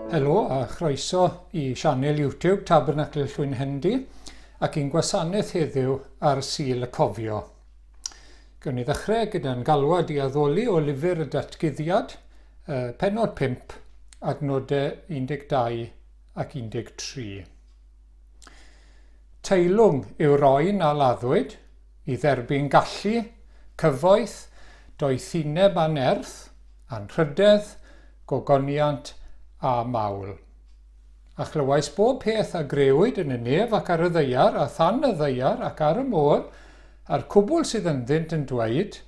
Helo a chroeso i sianel YouTube Tabernacl Llwyn Hendi ac i'n gwasanaeth heddiw ar Sul y Cofio. Gawn ni ddechrau gyda'n galwad i addoli o lyfr y datguddiad, pennod 5, adnodau 12 ac 13. Teilwng yw roen a laddwyd, i dderbyn gallu, cyfoeth, doethineb a nerth, anrhydedd, gogoniant a mawl. A chlywais bob peth a grewyd yn y nef ac ar y ddeiar, a than y ddeiar ac ar y môr, a'r cwbl sydd ynddynt yn dweud,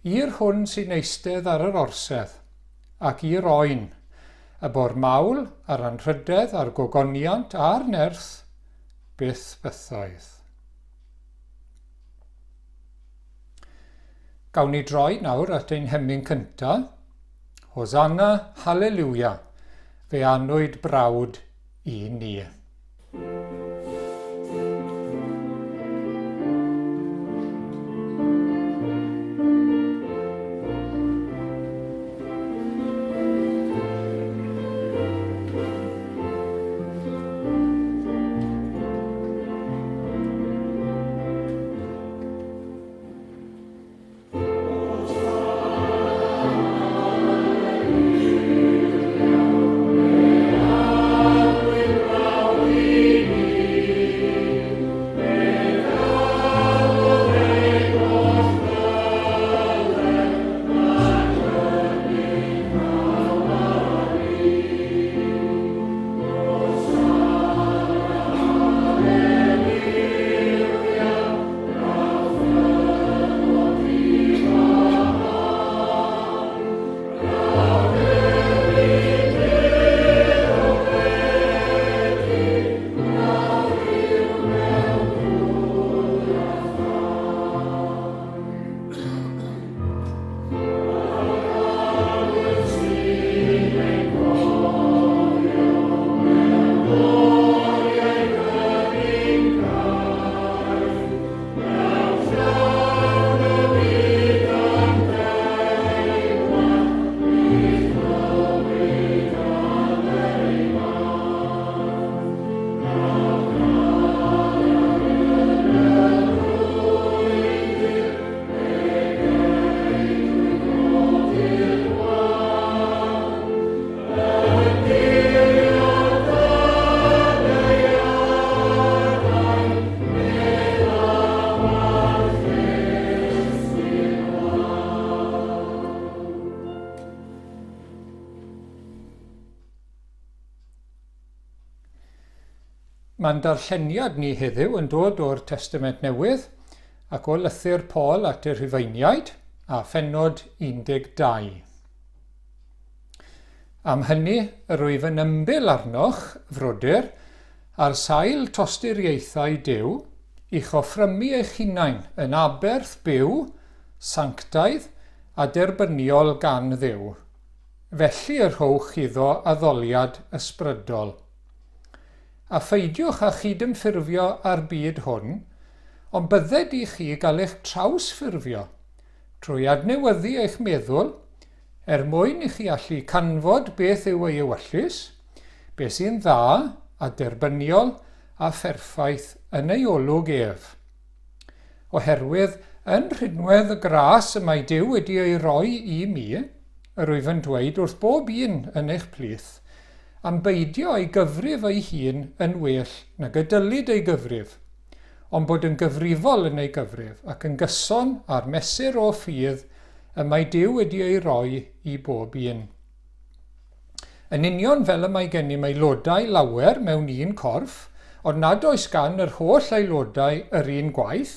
i'r hwn sy'n eistedd ar yr orsedd, ac i'r oen, y bo'r mawl, a'r anrhydedd, a'r gogoniant a'r nerth, byth bythoedd. Gawn ni droi nawr at ein hemyn cyntaf, Hosanna, Halleluia, fe annwyd brawd i ni. Mae'n darlleniad ni heddiw yn dod o'r Testament Newydd ac o lythyr Paul at y Rhufeiniaid a phennod 12. Am hynny, rwyf yn ymbil arnoch, frodyr, ar sail tosturiaethau Duw, i'ch offrymu eich hunain yn aberth byw, sanctaidd a derbyniol gan Dduw. Felly y rhowch iddo addoliad ysbrydol. A pheidiwch â chydymffurfio â'r byd hwn, ond bydded i chi gael eich trawsffurfio trwy adnewyddu eich meddwl mwyn i chi allu canfod beth yw ei ewyllys, beth sy'n dda a derbyniol a pherffaith yn ei olwg ef. Oherwydd yn rhinwedd y gras y mae Duw wedi ei roi i mi, rwyf yn dweud wrth bob un yn eich plith, am beidio ei gyfrif ei hun yn well nag y dylid ei gyfrif, ond bod yn gyfrifol yn ei gyfrif ac yn gyson ar mesur o ffydd y mae Duw wedi ei roi i bob un. Yn union fel y mae gennym aelodau lawer mewn un corff, ond nad oes gan yr holl aelodau yr un gwaith,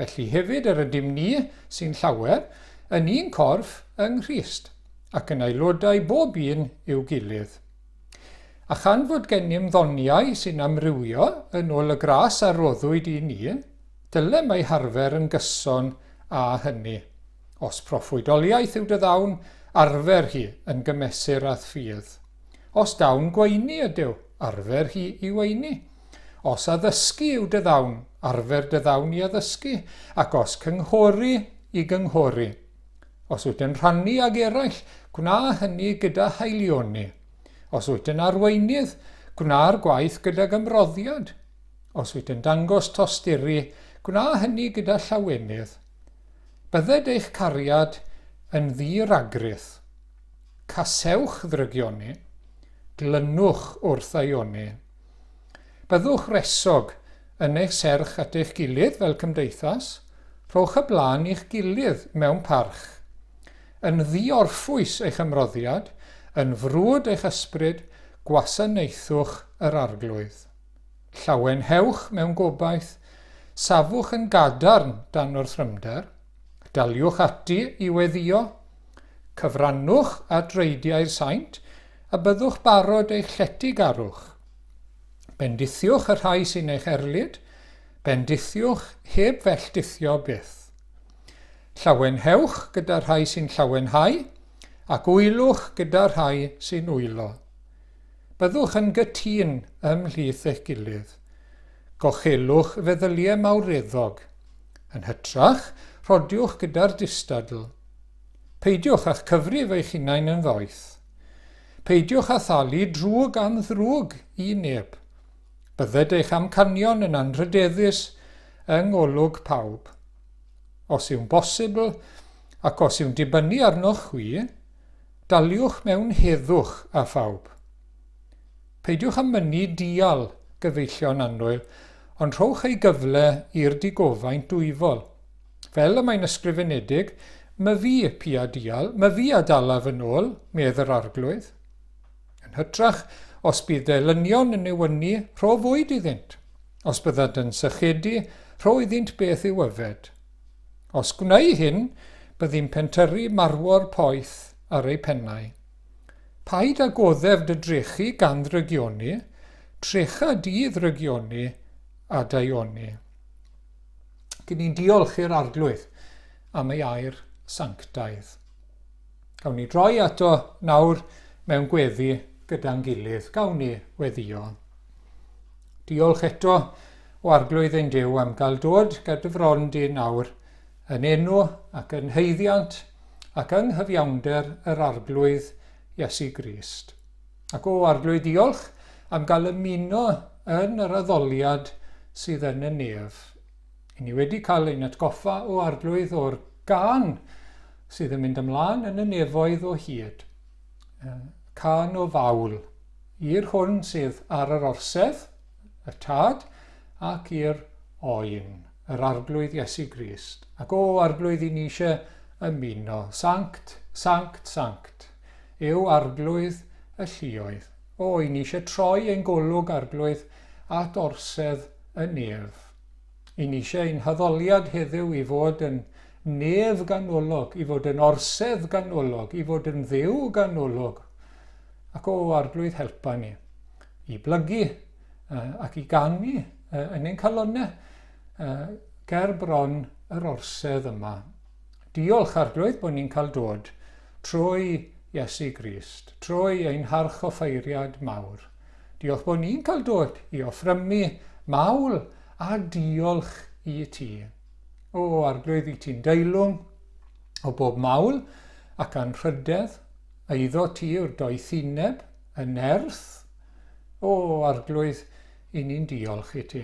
felly hefyd yr ydym ni sy'n llawer, yn un corff yng Nghrist, ac yn aelodau bob un i'w gilydd. A chan fod gennym ddoniau sy'n amrywio yn ôl y gras a roddwyd i ni, dyle mae harfer yn gyson a hynny. Os proffwydoliaeth yw dy ddawn, arfer hi yn gymesur a ffydd. Os dawn gweini ydyw, arfer hi i weini. Os addysgu yw dy ddawn, arfer dy ddawn i addysgu. Ac os cynghori i gynghori. Os wyt yn rhannu ag eraill, gwna hynny gyda haelioni. Os wyt yn arweinydd, gwna'r gwaith gyda gymroddiad. Os wyt yn dangos tosturi, gwna hynny gyda llawenydd. Bydded eich cariad yn ddiragrydd. Casewch ddrygioni, glynwch wrth aioni. Byddwch resog yn eich serch at eich gilydd fel cymdeithas, rhowch y blaen i'ch gilydd mewn parch. Yn ddiorffwys eich ymroddiad, yn frwd eich ysbryd, gwasanaethwch yr arglwydd. Llawenhewch mewn gobaith, safwch yn gadarn dan wrthrymder, daliwch ati i weddio, cyfrannwch a dreidiau'r saint, a byddwch barod eich lletygarwch. Bendithiwch y rhai sy'n eich erlyd, bendithiwch heb felltithio byth. Llawenhewch gyda rhai sy'n llawenhau, ac wylwch gyda rhai sy'n wylo. Byddwch yn gytun ymhlith eich gilydd. Gochelwch feddyliau mawreddog. Yn hytrach, rhodiwch gyda'r distadl. Peidiwch a'ch cyfrif eich hunain yn ddoeth. Peidiwch â thalu drwg am ddrwg i neb. Bydded eich amcanion yn anrhydeddus yng ngolwg pawb. Os yw'n bosibl ac os yw'n dibynnu arnoch chwi, daliwch mewn heddwch a phawb. Peidiwch â mynnu dial gyfeillion annwyl, ond rhowch ei gyfle i'r digofaint dwyfol. Fel y mae'n ysgrifenedig, my fi pia dial, my fi a dalaf yn ôl, medd yr arglwydd. Yn hytrach, os bydd elynion yn ewynu, rho fwyd iddynt. Os byddad yn sychedu, rho iddynt beth i'w yfed. Os gwneud hyn, byddi'n pentyrru marwor poeth ar ei pennau. Paid â goddef dy drechu gan ddrygioni, trecha di ddrygioni a daioni. Gyn ni'n diolch i'r arglwydd am ei air sanctaidd. Gawn ni droi ato nawr mewn gweddi gyda'n gilydd. Gawn ni weddio. Diolch eto o arglwydd ein Duw am gael dod gyda fron di nawr yn enw ac yn heiddiant ac yng nghyfiawnder yr arglwydd Iesu Grist. Ac o arglwydd diolch am gael ymuno yn yr addoliad sydd yn y nef. I ni wedi cael ein atgoffa o arglwydd o'r gân sydd yn mynd ymlaen yn y nefoedd o hyd. Can o fawl, i'r hwn sydd ar yr orsedd, y tad, ac i'r oen, yr arglwydd Iesu Grist. Ac o arglwydd i ni eisiau ymuno, sanct, sanct, sanct, yw arglwydd y lluoedd. O, i ni eisiau troi ein golwg arglwydd at orsedd y nef. I ni eisiau ein haddoliad heddiw i fod yn nef ganolog, i fod yn orsedd ganolog, i fod yn dduw ganolog. Ac o arglwydd helpa ni i blygu ac i gannu yn ein calonnau ger bron yr orsedd yma. Diolch arglwydd bod ni'n cael dod trwy Iesu Grist, trwy ein harch o ffeiriad mawr. Diolch bod ni'n cael dod i offrymu mawl a diolch i ti. O arglwydd i ti'n deilwng o bob mawl ac anrhydedd, eiddo ti yw'r doethineb, y nerth. O arglwydd i ni'n diolch i ti.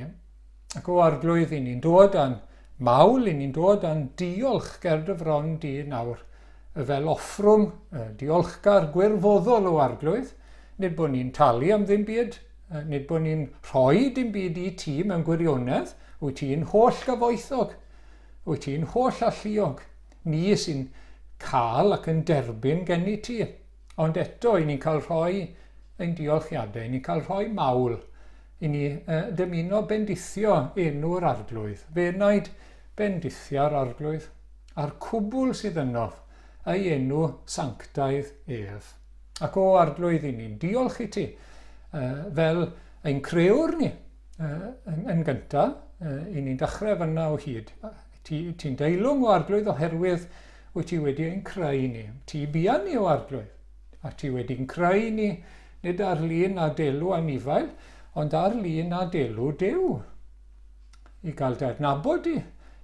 Ac o arglwydd i ni'n dod â'n mawl, i ni'n dod â'n diolch ger dy fron di nawr, fel offrwm, diolchgar gwirfoddol o arglwydd, nid bod ni'n talu am ddim byd, nid bod ni'n rhoi dim byd i ti mewn gwirionedd, wyt ti'n holl gyfoethog, wyt ti'n holl alluog, ni sy'n cael ac yn derbyn gen i ti. Ond eto, i ni'n cael rhoi ein diolchiadau, i ni'n cael rhoi mawl, i ni dymuno bendithio enw'r arglwydd. Fe wnaid bendithio'r arglwydd a'r cwbl sydd yno, ei enw sanctaidd ef. Ac o arglwydd i ni'n diolch i ti, fel ein crewr ni yn gyntaf, i ni'n dechrau fyna o hyd. Ti'n deilwng o arglwydd oherwydd wyt ti wedi ein creu ni. Ti bian ni o arglwydd. A ti wedi'n creu ni nid ar lun a delw a nifael, ond ar lun a delw Duw. I gael dy adnabod di,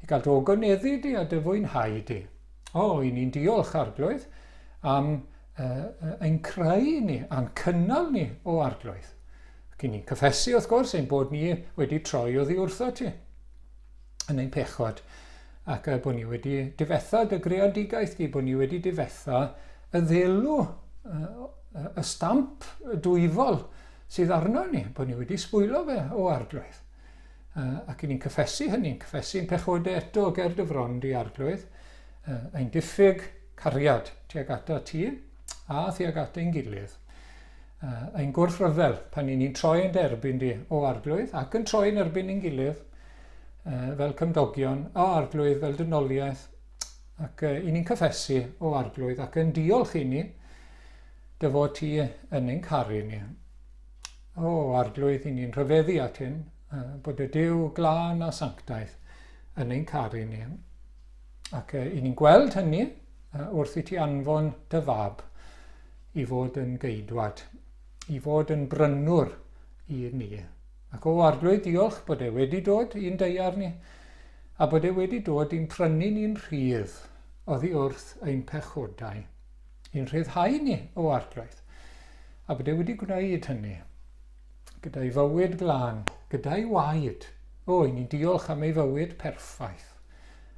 i gael dy ogoneddu di a dy fwynhau di. I ni'n diolch Arglwydd am ein creu ni, a'n cynnal ni o Arglwydd. Ac i ni'n cyffesu wrth gwrs ein bod ni wedi troi oddi wrtho ti yn ein pechod, ac bod ni wedi difetha dy greadigaeth di, bod ni wedi difetha y ddelw, y stamp dwyfol sydd arno ni, bod ni wedi sbwylo fe o Arglwydd. Ac i ni'n cyffesu hynny, cyffesu'n pechodau eto ger dy fron di Arglwydd, ein diffyg cariad tuag ata ti a tuag ata ein gilydd. Ein gwrthryfel pan ni'n troi yn derbyn di o Arglwydd ac yn troi yn erbyn ein gilydd fel cymdogion o Arglwydd fel dynoliaeth, ac i ni'n cyffesu o Arglwydd ac yn diolch i ni dy fod ti yn ein caru ni. Arglwydd i ni'n rhyfeddu at hyn, bod y Duw glân a sanctaeth yn ein caru ni. Ac i ni'n gweld hynny wrth i ti anfon dy fab i fod yn geidwad, i fod yn brynwr i ni. Ac Arglwydd, diolch bod e wedi dod i'n deiar ni, a bod e wedi dod i'n prynu ni'n rhydd oddi wrth ein pechodau, i'n rhyddhau ni o Arglwydd. A bod e wedi gwneud hynny gyda'i fywyd glân, gyda'i waed. I ni'n diolch am ei fywyd perffaith.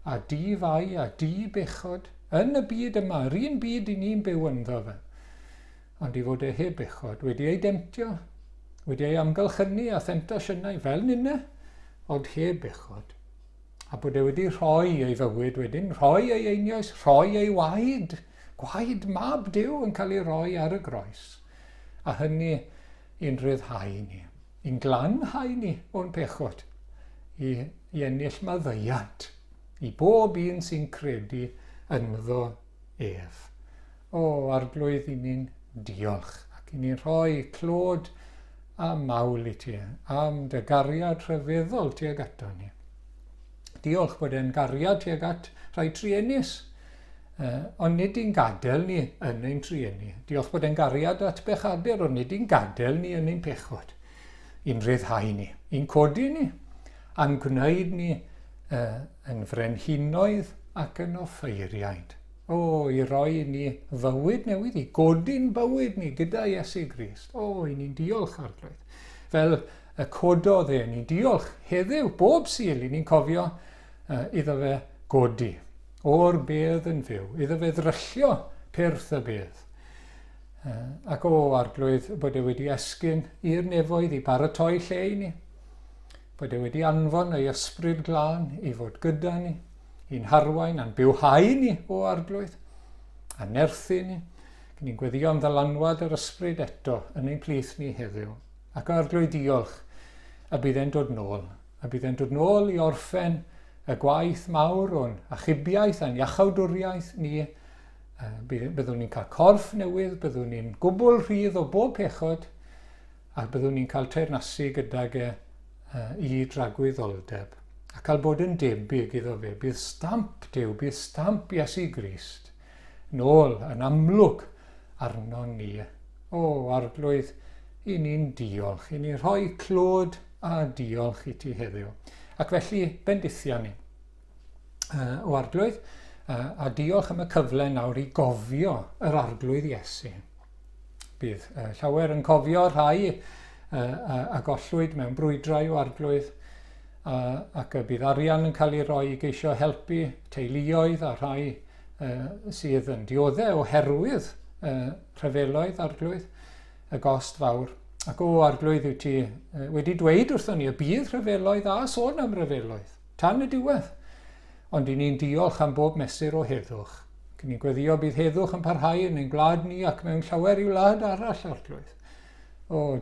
A di fai a di bechod yn y byd yma, yr un byd i ni'n byw ynddo fe. Ond i fod e heb bechod, wedi ei demtio, wedi ei amgylchynu a themptasiynau fel nynne, ond heb bechod. A bod e wedi rhoi ei fywyd wedyn, rhoi ei einioes, rhoi ei waed, gwaed mab Duw yn cael ei roi ar y groes. A hynny i'n rhyddhau ni, i'n glanhau ni o'n pechod, i ennill maddeuant, i bob un sy'n credu ynddo ef. Arglwydd i ni'n diolch, ac i ni'n rhoi clod a mawl i ti am dy gariad rhyfeddol tuag ato ni. Diolch bod e'n gariad tuag at rhai trienus, ond nid i'n gadael ni yn ein trienni. Diolch bod e'n gariad at bechadur, ond nid i'n gadael ni yn ein pechod. I'n rhyddhau ni, i'n codi ni, a'n gwneud ni yn frenhinoedd ac yn offeiriaid. I roi ni fywyd newydd, i godi'n bywyd ni gyda Iesu Grist. I ni'n diolch Arglwydd. Fel y cododd e, ni'n diolch heddiw, bob Sul, i ni'n cofio iddo fe godi. O'r bedd yn fyw, iddo fe ddryllio pyrth y bedd. Ac Arglwydd bod e wedi esgyn i'r nefoedd i baratoi lle i ni. Bod e wedi anfon ei ysbryd glân i fod gyda ni, i'n harwain a'n bywhau ni o Arglwydd, a nerthu ni. Ni'n gweddio am ddylanwad yr ysbryd eto yn ein plith ni heddiw. Ac Arglwydd diolch a bydd e'n dod nôl. A bydd e'n dod nôl i orffen y gwaith mawr o'n achubiaeth a'n iachawdwriaeth ni. Byddwn ni'n cael corff newydd, byddwn ni'n gwbl rhydd o bob pechod, a byddwn ni'n cael teyrnasu gydag i dragwyddoldeb. A cael bod yn debyg iddo fe, bydd stamp Duw, bydd stamp Iesu Grist nôl yn amlwg arno ni. Arglwydd, i ni'n diolch, i ni'n rhoi clod a diolch i ti heddiw. Ac felly, bendithia ni o Arglwydd, a diolch am y cyfle nawr i gofio yr Arglwydd Iesu. Bydd llawer yn cofio rhai a gollwyd mewn brwydrau o Arglwydd, ac bydd arian yn cael ei roi i geisio helpu teuluoedd a rhai sydd yn dioddau oherwydd rhyfeloedd Arglwydd, y gost fawr. Ac Arglwydd wyt ti wedi dweud wrthon ni y bydd rhyfeloedd a sôn am rhyfeloedd tan y diwedd. Ond i ni'n diolch am bob mesur o heddwch. Ni'n gweddio bydd heddwch yn parhau yn ein gwlad ni ac mewn llawer i'w wlad arall Arglwydd.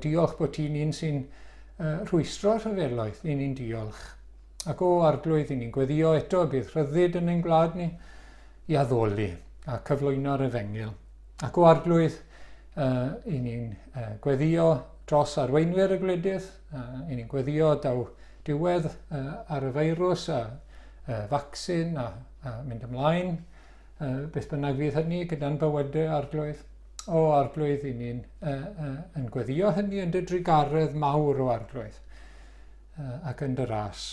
Diolch bod ti'n un sy'n rhwystro rhyfeloedd, i ni'n diolch. Ac Arglwydd, i ni'n gweddio eto bydd rhyddid yn ein gwlad ni i addoli a cyflwyno'r efengil. Ac Arglwydd, i ni'n gweddio dros arweinwyr y gwledydd, i ni'n gweddio daw diwedd ar y feirws a vaccin a mynd ymlaen, beth bynnag fydd hynny gyda'n bywydau Arglwydd. Arglwydd, i ni'n yn gweddio hynny yn dy drigaredd mawr o Arglwydd ac yn dy ras.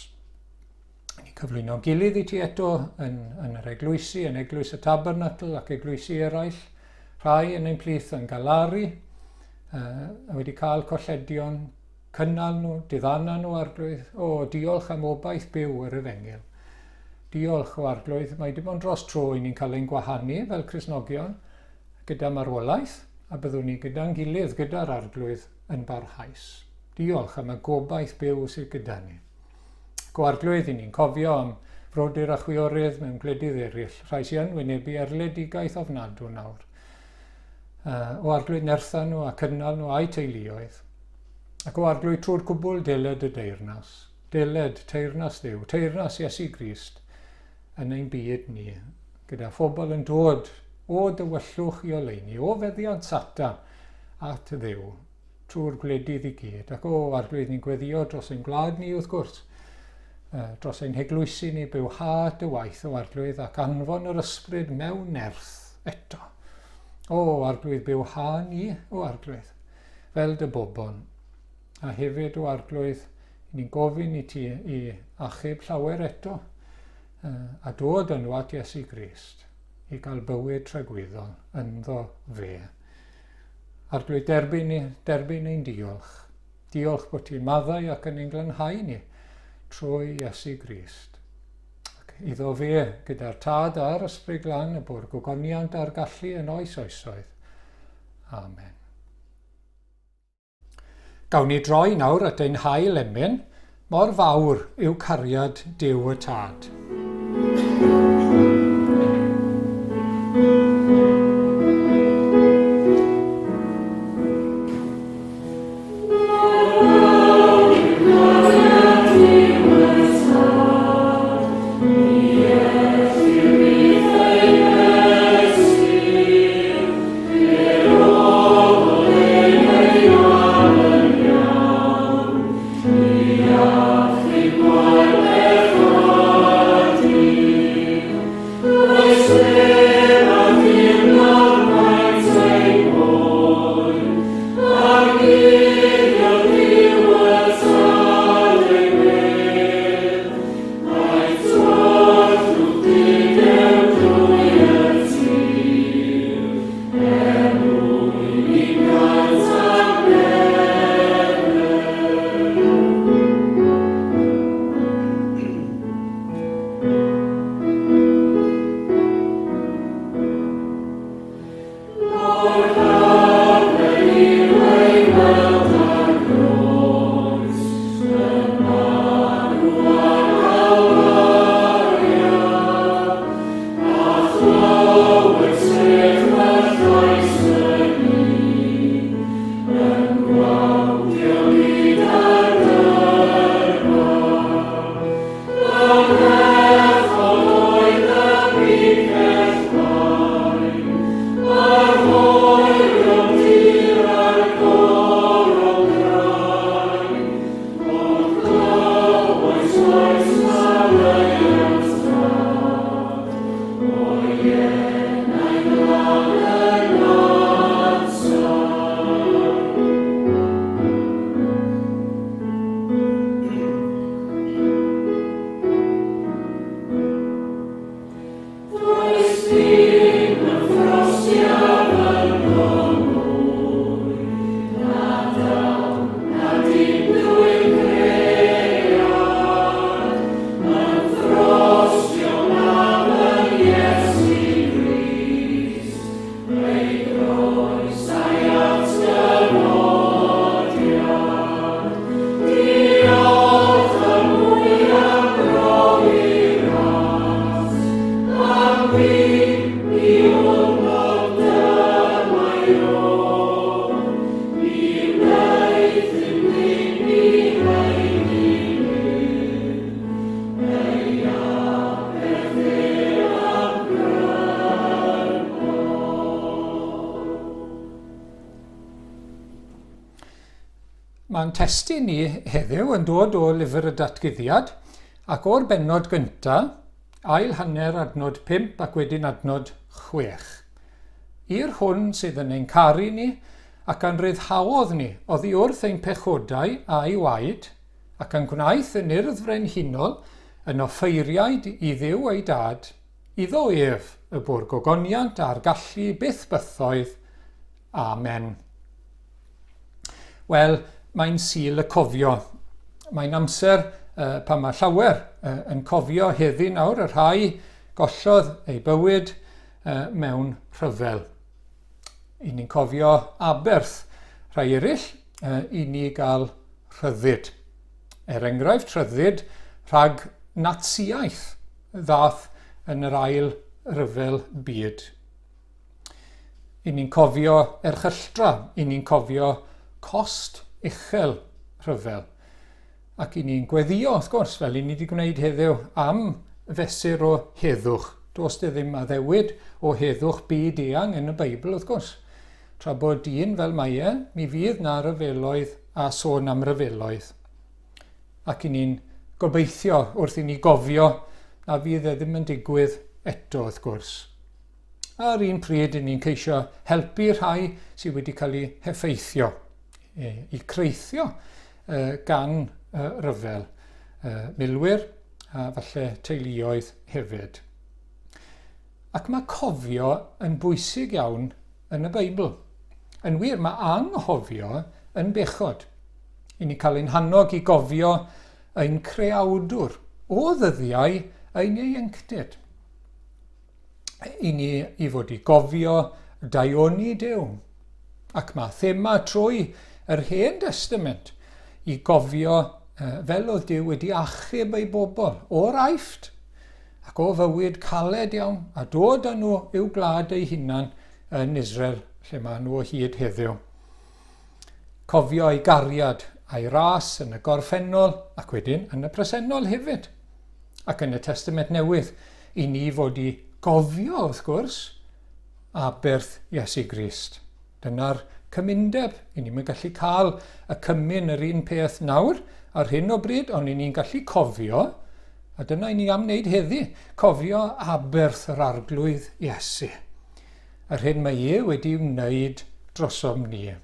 Ni'n cyflwyno gilydd i ti eto yn yr eglwysi, yn eglwys y Tabernacl ac eglwysi eraill. Rhai yn ein plith yn Galaru, wedi cael colledion, cynnal nhw, diddana nhw arglwydd. Diolch am obaith byw yr Efengil. Diolch o arglwydd, mae dim ond dros tro i ni'n cael ein gwahanu fel Cristnogion gyda marwolaeth, a byddwn ni gyda'n gilydd gyda'r arglwydd yn barhaus. Diolch am y gobaith byw sydd gyda ni. O arglwydd i ni'n cofio am frodyr a chwiorydd mewn gwledydd eraill, rhai sy'n wynebu arledigaeth ofnadw nawr. O arglwydd nertha nhw a cynnal nhw a'i teuluoedd. Ac o arglwydd trwy'r cwbl deled y deyrnas. Deled teyrnas Dduw, teyrnas Iesu Grist yn ein byd ni, gyda phobl yn dod o dywyllwch i oleuni, o feddiant Satan at Dduw, trwy'r gwledydd i gyd. Ac o arglwydd ni'n gweddio dros ein gwlad ni wrth gwrs, dros ein heglwysi ni bywhad y waith o arglwydd ac anfon yr ysbryd mewn nerth eto. O arglwydd bywhad ni o arglwydd, fel dy bobl. A hefyd o arglwydd, ni'n gofyn i ti i achub llawer eto, a dod yn at Iesu Grist i gael bywyd tragweddol ynddo fe. Arglwydd derbyn ein diolch. Diolch bod ti'n maddau ac yn ein glanhau ni trwy Iesu Grist. Iddo fe gyda'r tad a'r ysbryd glân y bwrdd gogoniant a'r gallu yn oes oesoedd. Amen. Gawn ni droi nawr at ein hael emyn, mor fawr yw cariad Duw y Tad. Mae'n testun ni heddiw yn dod o lyfr y datguddiad ac o'r bennod gyntaf, ail hanner adnod 5 ac wedyn adnod 6. I'r hwn sydd yn ein caru ni ac yn ryddhaodd ni oddi wrth ein pechodau a'i waed ac yn gwnaeth yn urdd frenhinol yn offeiriaid i Dduw ei dad, iddo ef y bwr gogoniant a'r gallu byth bythoedd. Amen. Wel, mae'n Sul y cofio. Mae'n amser pan mae llawer yn cofio heddi nawr, y rhai gollodd ei bywyd mewn rhyfel. I ni'n cofio Aberth, rhai eraill i ni gael rhyddid. Enghraifft, rhyddid rhag Natsiaeth ddath yn yr ail ryfel byd. I ni'n cofio Erchylltra, i ni'n cofio cost uchel rhyfel. Ac i ni'n gweddio, wrth gwrs, fel i ni wedi gwneud heddiw, am fesur o heddwch. Does ddim addewid o heddwch byd eang yn y Beibl, wrth gwrs. Tra bod dyn fel mae mi fydd na ryfeloedd a sôn am ryfeloedd. Ac i ni'n gobeithio wrth i ni gofio na fydd ddim yn digwydd eto, wrth gwrs. Ar un pryd, ni'n ceisio helpu rhai sydd wedi cael eu heffeithio, i creithio gan ryfel, milwyr a falle teuluoedd hefyd. Ac mae cofio yn bwysig iawn yn y Beibl. Yn wir, mae anghofio yn bechod. I ni cael ein hannog i gofio ein creawdwr o ddyddiau ein ieuenctid. I ni i fod i gofio daioni Duw. Ac mae thema trwy yr Hen Testament i gofio fel oedd Duw wedi achub ei bobl o'r Aifft ac o fywyd caled iawn a dod â nhw i'w gwlad eu hunan yn Israel, lle mae nhw o hyd heddiw. Cofio ei gariad a'i ras yn y gorffennol ac wedyn yn y presennol hefyd. Ac yn y Testament Newydd, i ni fod i gofio, wrth gwrs, Aberth Iesu Grist. Dyna'r cymundeb. I ni'n gallu cael y cymyn yr un peth nawr ar hyn o bryd, ond i ni'n gallu cofio, a dyna i ni am wneud heddi, cofio Aberth yr arglwydd Iesu. Yr hyn mae wedi wneud drosom ni.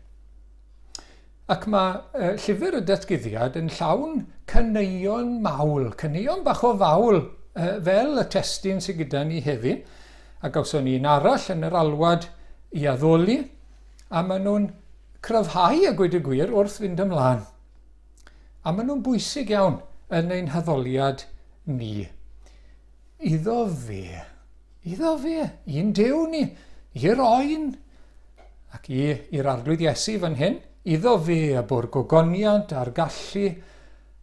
Ac mae llyfr y Datguddiad yn llawn caneuon mawl, caneuon bach o fawl, fel y testun sydd gyda ni heddi, a gawson ni un arall yn yr alwad i addoli, a maen nhw'n cryfhau a gweud y gwir wrth fynd ymlaen. A maen nhw'n bwysig iawn yn ein haddoliad ni. Iddo fe, un Duw ni, i'r oen, ac i'r arglwydd Iesu fan hyn, iddo fe y bwr gogoniant a'r gallu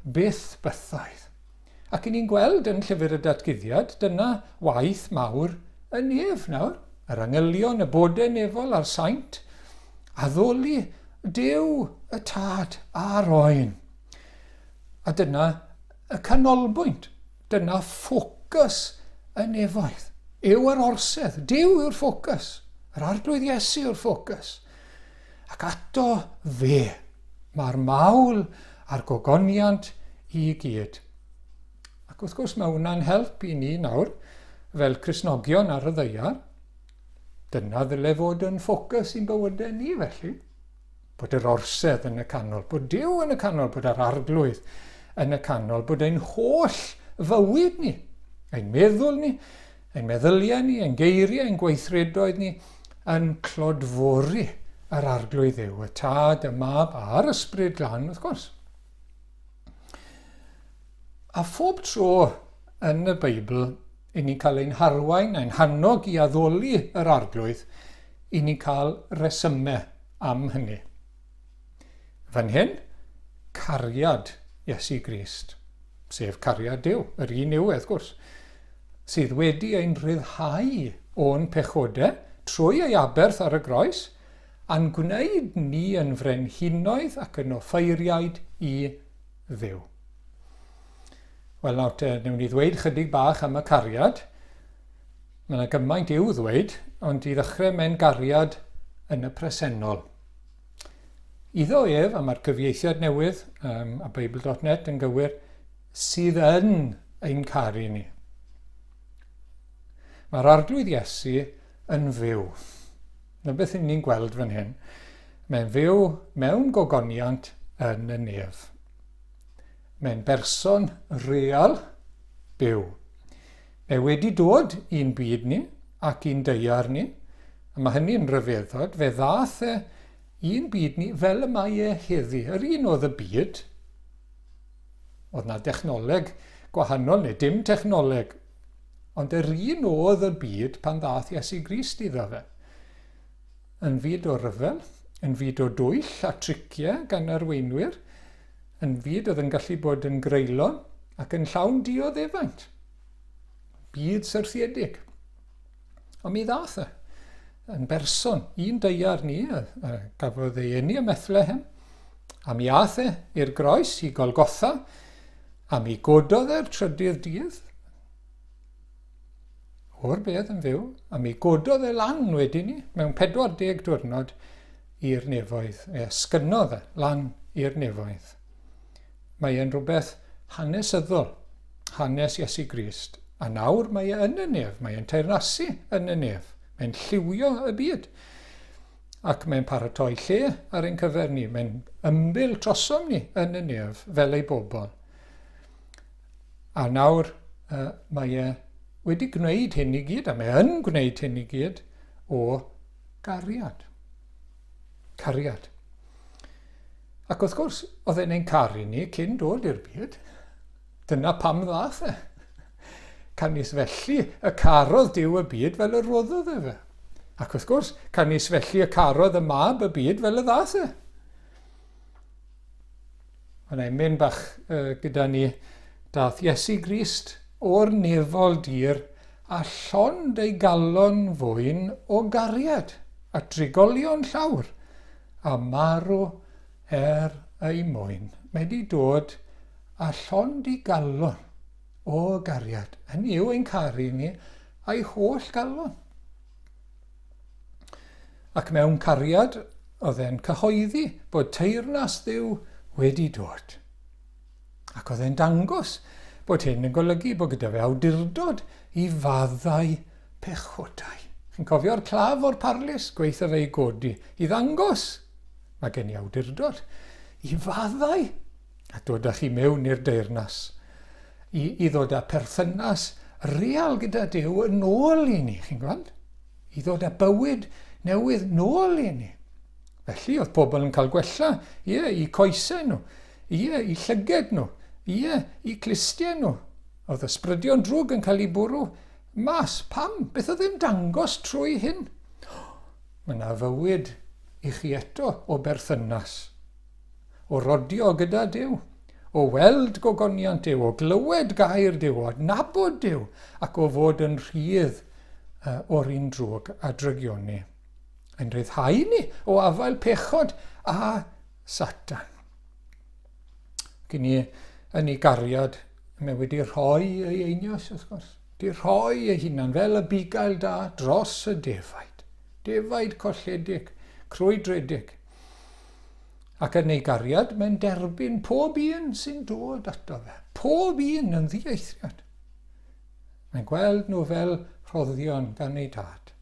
byth bythoedd. Ac i ni'n gweld yn llyfr y Datguddiad, dyna waith mawr y nef nawr, yr angylion, y bodau nefol a'r saint, addoli Duw y tad a'r oen. A dyna y canolbwynt, dyna ffocws y nefoedd. Yw yr orsedd, Duw yw'r ffocws, yr arglwydd Iesu yw'r ffocws. Ac ato fe, mae'r mawl a'r gogoniant i gyd. Ac wrth gwrs mae hwnna'n help i ni nawr, fel Cristnogion ar y ddaear. Dyna ddyle fod yn ffocws i'n bywydau ni felly. Bod yr orsedd yn y canol, bod Duw yn y canol, bod yr arglwydd yn y canol, bod ein holl fywyd ni, ein meddwl ni, ein meddyliau ni, ein geiriau, ein gweithredoedd ni, yn clodfori yr arglwydd Dduw, y tad, y mab a'r ysbryd glân, wrth gwrs. A phob tro yn y Beibl, i ni'n cael ein harwain, ein hannog i addoli yr arglwydd, i ni'n cael resymau am hynny. Fan hyn, cariad Iesu Grist, sef cariad Duw, yr un yw, wrth gwrs, sydd wedi ein rhyddhau o'n pechodau trwy ei aberth ar y groes, a'n gwneud ni yn frenhinoedd ac yn offeiriaid i Dduw. Wel nawr, newn ni ddweud chydig bach am y cariad. Mae yna gymaint i'w ddweud, ond i ddechrau mewn gariad yn y presennol. Iddo ef, a mae'r cyfieithiad newydd a Bible.net yn gywir, sydd yn ein caru ni. Mae'r arglwydd Iesu yn fyw. Na beth ni'n gweld fan hyn. Mae'n fyw mewn gogoniant yn y nef. Mae'n berson real, byw. Mae wedi dod i'n byd ni ac i'n deiar ni, a mae hynny'n rhyfeddod, fe ddath i'n byd ni fel y mae heddi. Yr un oedd y byd, oedd na dechnoleg gwahanol neu dim technoleg, ond yr un oedd y byd pan ddath Iesu Grist iddo fe. Yn fyd o ryfel, yn fyd o dwyll a triciau gan arweinwyr, yn fyd oedd yn gallu bod yn greulon ac yn llawn dioddefaint. Byd syrthiedig. Ond mi ddath yn berson, un deiar ni, gafodd ei eni ym Methlehem, a mi ath i'r groes i Golgotha, a mi gododd e'r trydydd dydd, o'r bedd yn fyw, a mi gododd lan wedyn ni, mewn 40 diwrnod i'r nefoedd, sgynnodd lan i'r nefoedd. Mae e'n rhywbeth hanesyddol, hanes Iesu Grist, a nawr mae e yn y nef, mae e'n teyrnasu yn y nef, mae'n lliwio y byd, ac mae'n paratoi lle ar ein cyfer ni, mae'n ymbil trosom ni yn y nef fel ei bobl. A nawr mae e wedi gwneud hyn i gyd, a mae yn gwneud hyn i gyd o gariad. Cariad. Ac wrth gwrs, oedd e'n ein caru ni cyn dod i'r byd. Dyna pam ddath e. Canisfellu y carodd Duw y byd fel y roddodd e fe. Ac wrth gwrs, canisfellu y carodd y mab y byd fel y ddath e. Mae'n emyn bach gyda ni, dath Iesu Grist o'r nefol dir a llond ei galon fwyn o gariad a trigolion llawr a marw ei mwyn. Mae wedi dod a llond ei galon o gariad. Hynny yw ein caru ni a'i holl galon. Ac mewn cariad oedd e'n cyhoeddi bod teyrnas Dduw wedi dod. Ac oedd e'n dangos bod hyn yn golygu bod gyda fe awdurdod i faddau pechodau. Chi'n cofio'r claf o'r parlus, gweithio fe i godi, i ddangos. Mae gen i awdurdod i faddau. A dod â chi mewn i'r deyrnas. I ddod â perthynas real gyda Duw yn ôl i ni, chi'n gweld? I ddod â bywyd newydd nôl i ni. Felly oedd pobl yn cael gwella, i coesau nhw, i llyged nhw, i clistiau nhw. Oedd ysbrydion drwg yn cael ei bwrw mas. Pam? Beth oedd e'n dangos trwy hyn? Mae yna fywyd i chi eto o berthynas, o rodio gyda Duw, o weld gogoniant Duw, o glywed gair Duw, o adnabod Duw, ac o fod yn rhydd o'r un drwg a drygioni. Yn ryddhau ni o afael pechod a Satan. Gyn ni yn ei gariad, mae wedi rhoi ei einios, wrth gwrs. Wedi rhoi ei hunan fel y bugail da dros y defaid. Defaid colledig, crwydredig. Ac yn ei gariad, mae'n derbyn pob un sy'n dod ato fe. Pob un yn ddieithriad. Mae'n gweld nhw fel rhoddion gan ei dad.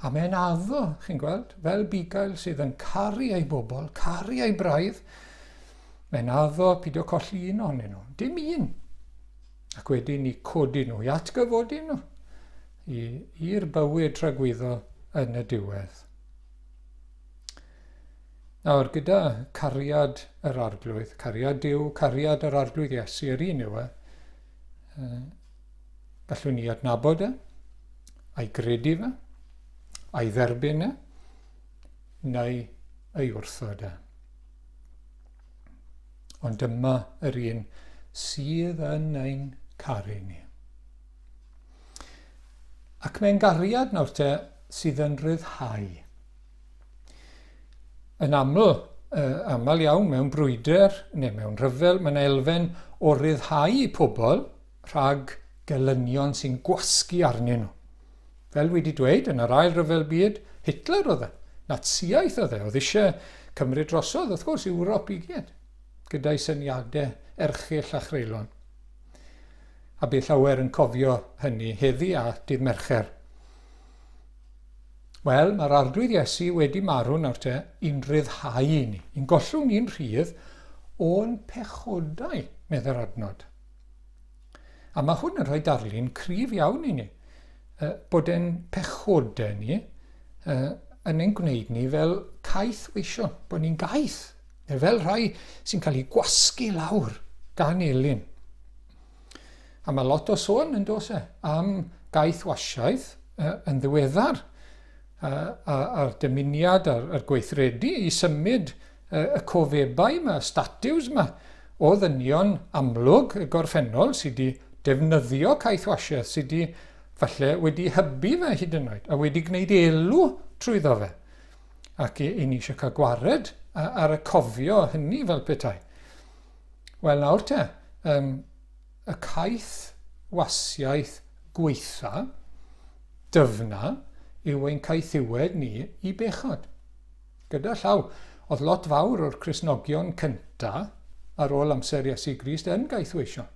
A mae'n addo, chi'n gweld, fel bugail sydd yn caru ei bobl, caru ei braidd. Mae'n addo pidio colli un ohonyn nhw. Dim un. Ac wedyn i codi nhw, i atgyfodi nhw i'r bywyd tragwyddo yn y diwedd. Nawr, gyda cariad yr arglwydd, cariad Duw, cariad yr arglwydd Iesu, yr un yw e, gallwn ni adnabod e, a'i gredu fe, a'i dderbyn e, neu ei wrthod e. Ond dyma yr un sydd yn ein caru ni. Ac mae'n gariad nawr te sydd yn ryddhau. Yn aml iawn mewn brwyder neu mewn rhyfel, mae'n elfen o ryddhau pobl rhag gelynion sy'n gwasgu arnyn nhw. Fel wedi dweud yn yr ail ryfel byd, Hitler oedd e, Natsiaeth oedd e, oedd eisiau cymryd drosodd, wrth gwrs, Ewrop i gyd, gyda'i syniadau erchyll a chreulon. A bydd llawer yn cofio hynny heddi a dydd Mercher. Wel, mae'r arglwydd Iesu wedi marw nawr te i'n ryddhau ni, i'n gollwng ni'n rhydd o'n pechodau, medda'r adnod. A mae hwn yn rhoi darlun cryf iawn i ni, bod e'n pechodau ni yn ein gwneud ni fel caeth weisio, bod ni'n gaeth, neu fel rhai sy'n cael ei gwasgu lawr gan Elin. A mae lot o sôn yn dos am gaeth wasiaeth yn ddiweddar a'r dymuniad a'r gweithredu i symud y cofebau yma, y statiws yma o ddynion amlwg y gorffennol sydd wedi defnyddio caeth wasiaeth, sydd wedi falle wedi hybu fe hyd yn oed a wedi gwneud elw trwyddo fe. Ac i ni eisiau cael gwared ar y cofio hynny fel petai. Wel nawr te, y caeth wasiaeth gweitha, dyfna, yw ein caethiwed ni i bechod. Gyda llaw, oedd lot fawr o'r Cristnogion cynta ar ôl amser Iesu Grist yn gaethweisio.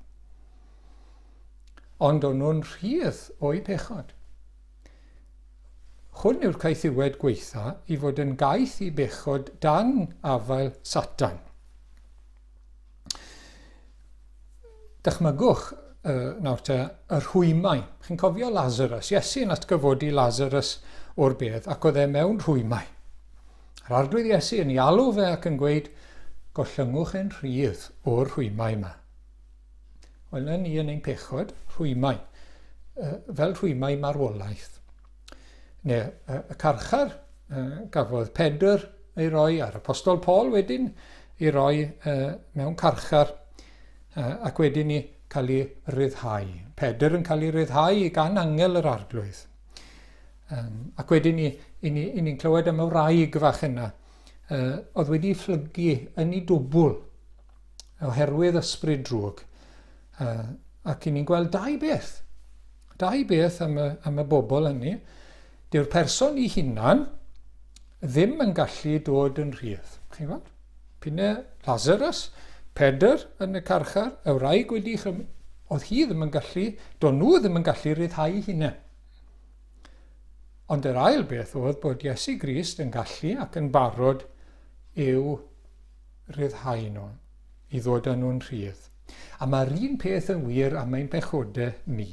Ond o'n nhw'n rhydd o'i bechod. Hwn yw'r caethiwed gweitha i fod yn gaeth i bechod dan afael Satan. Dychmygwch nawr te y rhwymau. Chi'n cofio Lazarus? Iesu yn atgyfodi Lazarus o'r bedd ac oedd e mewn rhwymau. Yr arglwydd Iesu yn ei alw fe ac yn gweud, gollyngwch e'n rhydd o'r rhwymau yma. Wel, ni yn ein pechod, rhwymau, fel rhwymau marwolaeth. Neu y carchar gafodd Pedr ei roi a'r apostol Paul wedyn ei roi mewn carchar ac wedyn ni cael ei ryddhau. Pedr yn cael ei ryddhau gan angel yr arglwydd. Ac wedyn ni'n clywed am y wraig fach yna, oedd wedi fflygu yn ei dwbl oherwydd ysbryd drwg. Ac ni'n gweld dau beth am y bobl hynny. Dyw'r person ei hunan ddim yn gallu dod yn rhydd. Chi'n gweld? P'ne Lazarus, Pedr yn y carchar, y wraig wedi oedd hi ddim yn gallu, do'n nhw ddim yn gallu ryddhau hunain. Ond yr ail beth oedd bod Iesu Grist yn gallu ac yn barod i'w ryddhau nhw, i ddod â nhw'n rhydd. A mae'r un peth yn wir am ein pechodau ni.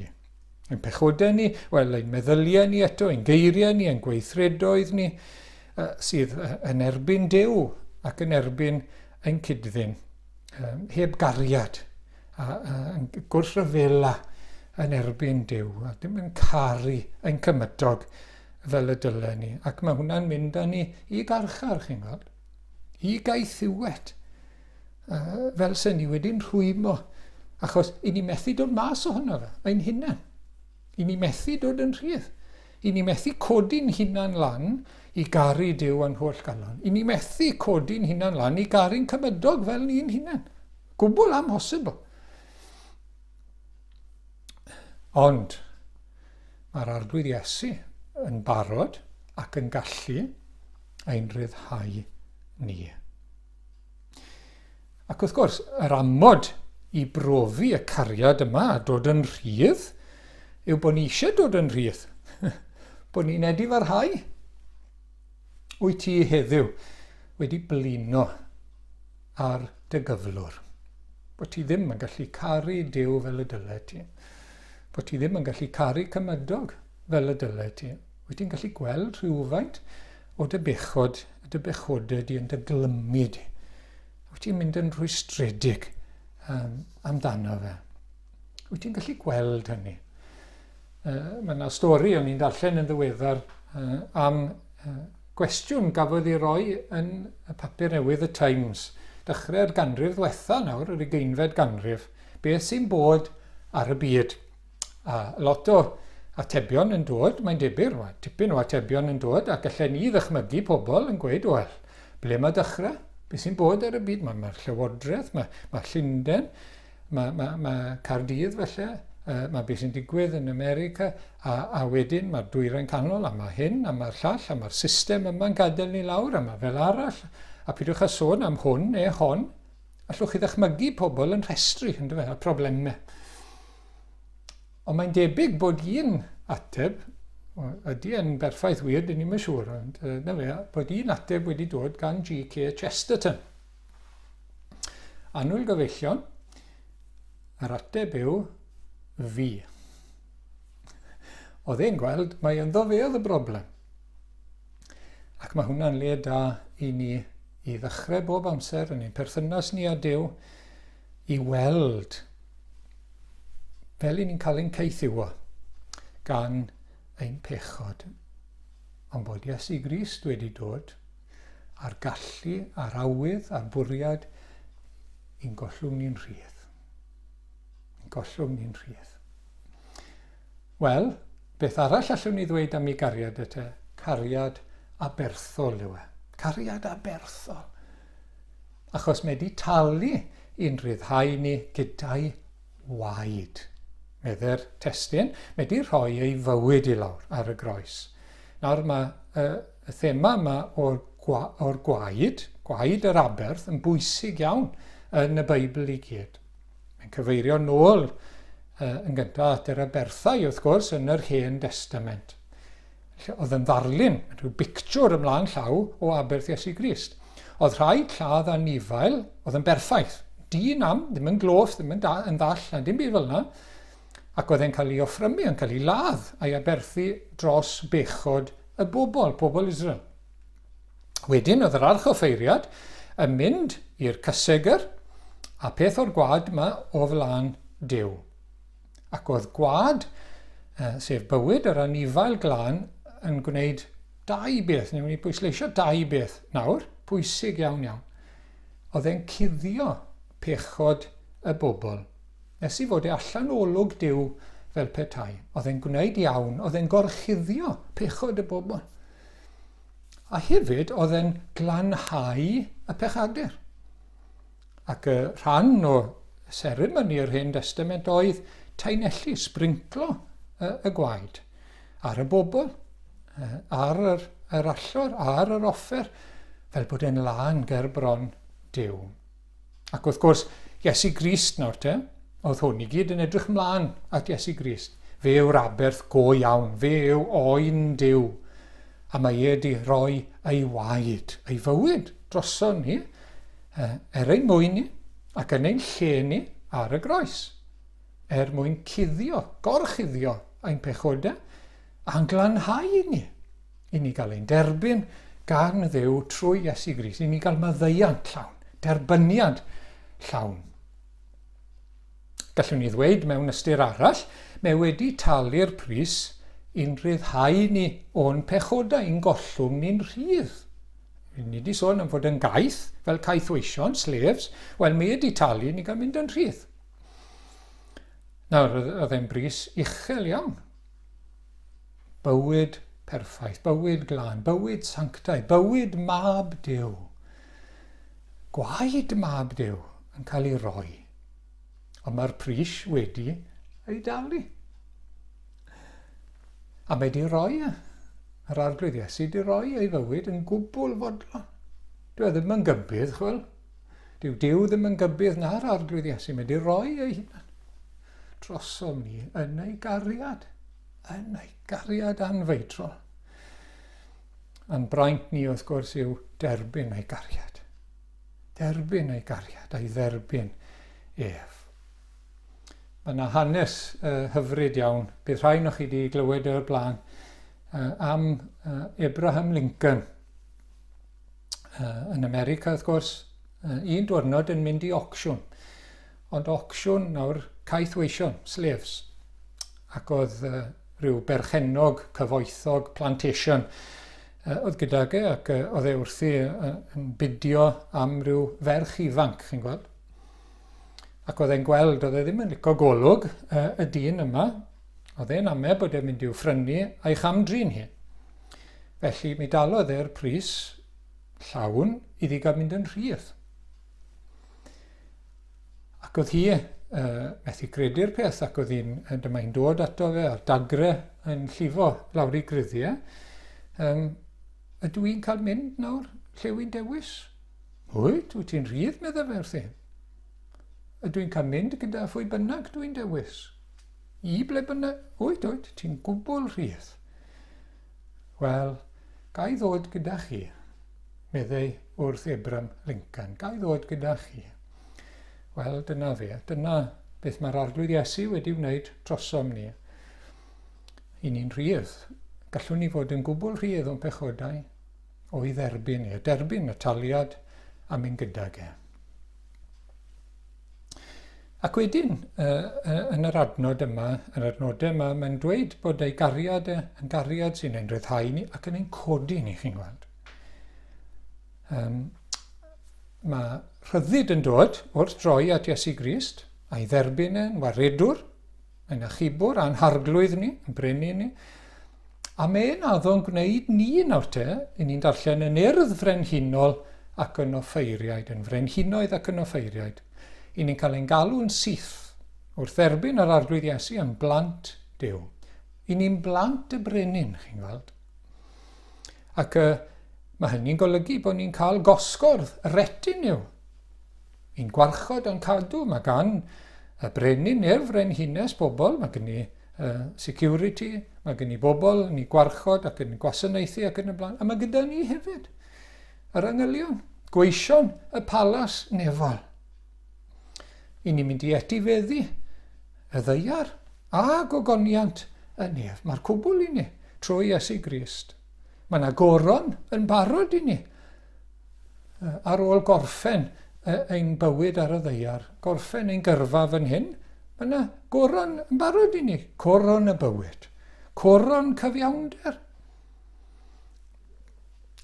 Ein pechodau ni, wel, ein meddyliau ni eto, ein geiriau ni, ein gweithredoedd ni, sydd yn erbyn Duw ac yn erbyn ein cydddyn, heb gariad, yn gwrthryfela yn erbyn Duw, a dim yn caru ein cymydog fel y dylen ni. Ac mae hwnna'n mynd â ni i garchar, chi'n gweld, i gaethiwed, fel sy'n ni wedi'n rhwymo, achos i ni methu dod mas o hwnna fe, ein hunain. I ni methu dod yn rhydd. I ni methu codi'n hunan lan i garu Duw yn holl galon. I ni methu codi'n hunan lan i garu'n cymydog fel ni'n hunan. Gwbl amhosibl. Ond mae'r arglwydd Iesu yn barod ac yn gallu ein ryddhau ni. Ac wrth gwrs, yr amod i brofi y cariad yma a dod yn rhydd yw bod ni eisiau dod yn rhydd. Bod ni'n edifarhau. Wyt ti heddiw wedi blino ar dy gyflwr. Bod ti ddim yn gallu caru Duw fel y dylai ti. Bod ti ddim yn gallu caru cymydog fel y dylai ti. Wyt ti'n gallu gweld rhywfaint o dy bechodau di yn dy glymu di. Wyt ti'n mynd yn rhwystredig amdano fe. Wyt ti'n gallu gweld hynny. Mae yna stori o'n i'n darllen yn ddiweddar am gwestiwn gafodd ei roi yn y papur newydd y Times. Dechrau'r ganrif ddiwetha nawr, yr 20fed ganrif, beth sy'n bod ar y byd. A lot o atebion yn dod, mae'n dibir, tipyn o atebion yn dod, ac allan ni ddychmygu pobl yn gweud, wel, ble mae dechrau? Beth sy'n bod ar y byd? Mae'r Llywodraeth, mae Llundain, mae Caerdydd felly, mae beth sy'n digwydd yn America, a wedyn mae'r Dwyrain Canol, a mae hyn, a mae'r llall, a mae'r system yma'n gadael ni lawr, a mae fel arall. A pidwch a sôn am hwn neu hon, allwch chi ddychmygu pobl yn rhestru, a problemau. Ond mae'n debyg bod un ateb, ydy yn berffaith wir, dyn ni'n siŵr, ond bod un ateb wedi dod gan G.K. Chesterton. Annwyl gyfeillion, yr ateb yw fi. Oedd e'n gweld mae ynddo fe oedd y broblem. Ac mae hwnna'n le da i ni i ddechrau bob amser yn ein perthynas ni a Duw i weld fel i ni'n cael ein ceithio gan ein pechod. Ond bod Iesu Grist wedi dod a'r gallu, a'r awydd, a'r bwriad i'n gollwng ni'n rhydd. Gollwng ni'n rhydd. Wel, beth arall allwn ni ddweud am ei gariad y te? Cariad aberthol yw e. Cariad aberthol. Achos mae wedi talu i'n rhyddhau ni gyda'i waed. Medde'r testun, mae wedi rhoi ei fywyd i lawr ar y groes. Nawr mae y thema yma o'r gwaed, gwaed yr aberth, yn bwysig iawn yn y Beibl i gyd. Mae'n cyfeirio nôl yn gyntaf at yr aberthau wrth gwrs yn yr Hen Testament. Oedd yn ddarlun, rhyw bictiwr ymlaen llaw o aberth Iesu Grist. Oedd rhai lladd anifail, oedd yn berffaith. Dyn am, ddim yn gloff, ddim yn ddall, a dim byd fel yna. Ac oedd e'n cael ei offrymu, yn cael ei ladd a'i aberthu dros bechod y pobl Israel. Wedyn oedd yr archoffeiriad yn mynd i'r cysegr a peth o'r gwad yma o flaen Duw. Ac oedd gwad, sef bywyd yr anifail glân, yn gwneud dau beth, neu wedi pwysleisio dau beth nawr, pwysig iawn iawn. Oedd e'n cuddio pechod y bobl. Nes i fod e allan o olwg Duw fel petai. Oedd e'n gwneud iawn, oedd e'n gorchuddio pechod y bobl. A hefyd oedd e'n glanhau y pechadur. Ac y rhan o seremoni'r Hen Testament oedd taenelli, sbrinclo y gwaed ar y bobl, ar yr allor, ar yr offer, fel bod e'n lan ger bron Duw. Ac wrth gwrs, Iesu Grist nawr te, oedd hwn i gyd yn edrych mlaen at Iesu Grist. Fe yw'r aberth go iawn, fe yw oen Duw, a mae e wedi rhoi ei waed, ei fywyd droson ni, ein mwyn ni, ac yn ein lle ni ar y groes. Mwyn cuddio, gorchuddio ein pechodau, a'n glanhau ni. I ni gael ein derbyn gan Dduw trwy Iesu Grist. I ni gael maddeuant llawn, derbyniad llawn. Gallwn ni ddweud mewn ystyr arall, mae wedi talu'r pris i'n rhyddhau ni o'n pechodau, i'n gollwng ni'n rhydd. Ni wedi sôn am fod yn gaeth, fel caethweision, slaves, wel mae wedi talu ni gael mynd yn rhydd. Nawr, oedd e'n bris uchel iawn. Bywyd perffaith, bywyd glân, bywyd sanctaidd, bywyd mab Duw. Gwaed mab Duw yn cael ei roi. Ond mae'r pris wedi ei dalu. A mae wedi roi e. Yr arglwydd Iesu wedi roi ei fywyd yn gwbl fodlon. Dyw e ddim yn gybydd, chwel. Dyw Duw ddim yn gybydd na'r arglwydd Iesu. Mae wedi roi ei hunan drosom ni yn ei gariad. Yn ei gariad anfeidrol. A'n braint ni wrth gwrs yw derbyn ei gariad. Derbyn ei gariad a'i dderbyn ef. Mae yna hanes hyfryd iawn. Bydd rhai o'ch chi wedi glywed o'r blaen am Abraham Lincoln yn America, wrth gwrs. Un diwrnod yn mynd i auction. Ond auction nawr caethweision, slaves. Ac oedd rhyw berchenog, cyfoethog, plantation oedd gydag e, ac oedd e wrthi yn budio am ryw ferch ifanc, chi'n gweld. Ac oedd e'n gweld, oedd e ddim yn licio golwg y dyn yma. Oedd e'n ame bod e'n mynd i'w ffrynu a'i chamdrin hi. Felly mi dalodd e'r pris llawn iddi gael mynd yn rhydd. Ac oedd hi methu credu'r peth, ac oedd dyma'n dod ato fe a'r dagre yn llifo lawr i gryddiau. Ydw i'n cael mynd nawr lle wy'n dewis? Wyt, wyt ti'n rhydd meddwl fe wrthi? Ydw i'n cael mynd gyda phwy bynnag dwi'n dewis? I ble bynnag? Wyt, ti'n gwbl rhydd. Wel, ga i ddod gyda chi, meddai wrth Abraham Lincoln, ga i ddod gyda chi. Wel, dyna fe, dyna beth mae'r arglwydd Iesu wedi wneud drosom ni. I ni'n rhydd. Gallwn ni fod yn gwbl rhydd o'n pechodau o'i dderbyn ni, derbyn y taliad a mynd gydag e. Ac wedyn, yn yr adnodau yma, mae'n dweud bod ei gariad yn gariad sy'n ein ryddhau ni ac yn ein codi ni, chi'n gweld. Mae rhyddid yn dod wrth droi at Iesu Grist, a'i dderbyn e'n waredwr, yn achubwr a'n harglwydd ni, yn brenu ni, a mae'n addo'n gwneud ni nawr te, i ni'n darllen yn urdd frenhinol ac yn offeiriaid, yn frenhinoedd ac yn offeiriaid. I ni'n cael ein galw'n syth wrth dderbyn yr arglwydd Iesu yn blant Duw. I ni'n blant y brenin, chi'n gweld. Ac mae hynny'n golygu bod ni'n cael gosgordd retiniw. I'n gwarchod yn cadw, mae gan y brenin neu'r frenhines bobl, mae gen i security, mae gen i bobl yn ei gwarchod ac yn gwasanaethu ac yn y blaen. A mae gyda ni hefyd yr angylion, gweision y palas nefol. I ni'n mynd i etifeddu y ddeiar a gogoniant y nef. Mae'r cwbl i ni trwy Iesu Grist. Mae yna goron yn barod i ni ar ôl gorffen ein bywyd ar y ddeiar, gorffen ein gyrfa fan hyn. Mae yna goron yn barod i ni, coron y bywyd, coron cyfiawnder.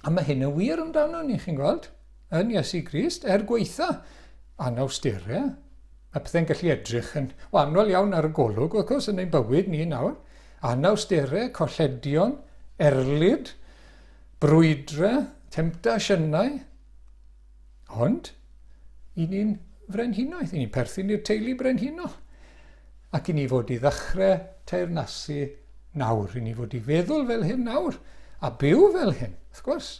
A mae hyn yn wir amdano ni, chi'n gweld, yn Iesu Grist, gweitha anawsterau. A pethau'n gallu edrych yn wahanol iawn ar y golwg, wrth gwrs yn ein bywyd ni nawr. Anawsterau, colledion, erlyd, brwydrau, temptasiynau. Ond, i ni'n frenhinoedd, i ni'n perthyn i'r teulu brenhinol. Ac i ni fod i ddechrau teyrnasu nawr, i ni fod i feddwl fel hyn nawr, a byw fel hyn, wrth gwrs.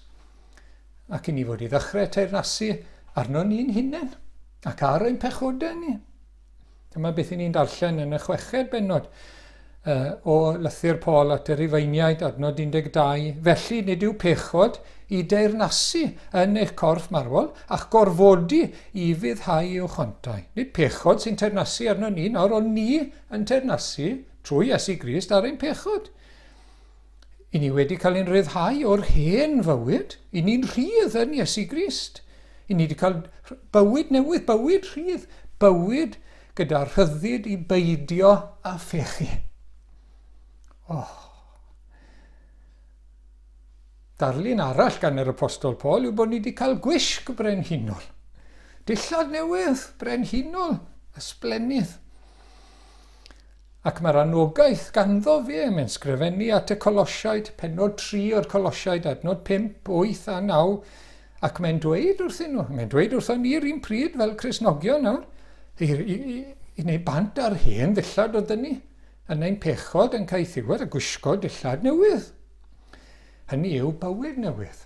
Ac i ni fod i ddechrau teyrnasu arno ni'n hunain. Ac ar ein pechodau ni. Dyma beth i ni'n darllen yn y 6 bennod o lythyr Paul at yr Rifeiniaid adnod 12. Felly nid yw pechod i deyrnasu yn eich corff marwol a'ch gorfodi i fyddhau i'w chontau. Nid pechod sy'n teyrnasu arno ni nawr, ond ni yn teyrnasu trwy Iesu Grist ar ein pechod. I ni wedi cael ein ryddhau o'r hen fywyd, i ni'n rhydd yn Iesu Grist. I ni wedi cael bywyd newydd, bywyd rhydd, bywyd gyda rhyddid i beidio a phechu. Darlun arall gan yr Apostol Paul yw bod ni wedi cael gwisg brenhinol. Dillad newydd, brenhinol, ysblennydd. Ac mae'r anogaeth ganddo fe, mae'n sgrifennu at y Colosiaid, pennod 3 o'r Colosiaid, adnod 5, 8 a 9, ac mae'n dweud wrthyn nhw, mae'n dweud wrthyn ni'r un pryd fel Cristnogion nawr, i wneud bant ar hen ddillad oedd ni, yn ein pechod yn cael ddiwedd a gwisgo dillad newydd. Hynny yw bywyd newydd.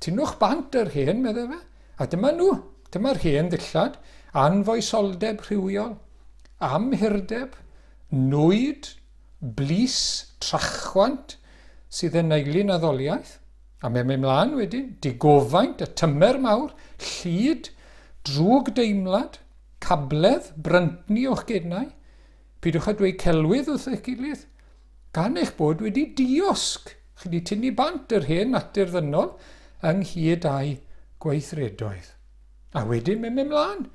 Tynwch bant ar hen, meddwl fe, a dyma nhw, dyma'r hen ddillad, anfoesoldeb rhywiol, amhirdeb, nwyd, blis, trachwant, sydd yn eilyn addoliaeth, a mae'n mynd mlaen wedyn, digofaint, y tymer mawr, llyd, drwg deimlad, cabledd, bryntni o'ch gennau, pidwch a dweud celwydd wrth eich gilydd, gan eich bod wedi diosg, chi wedi tynnu bant yr hen natur ddynol, ynghyd â'i gweithredoedd. A wedyn mae'n mynd mlaen,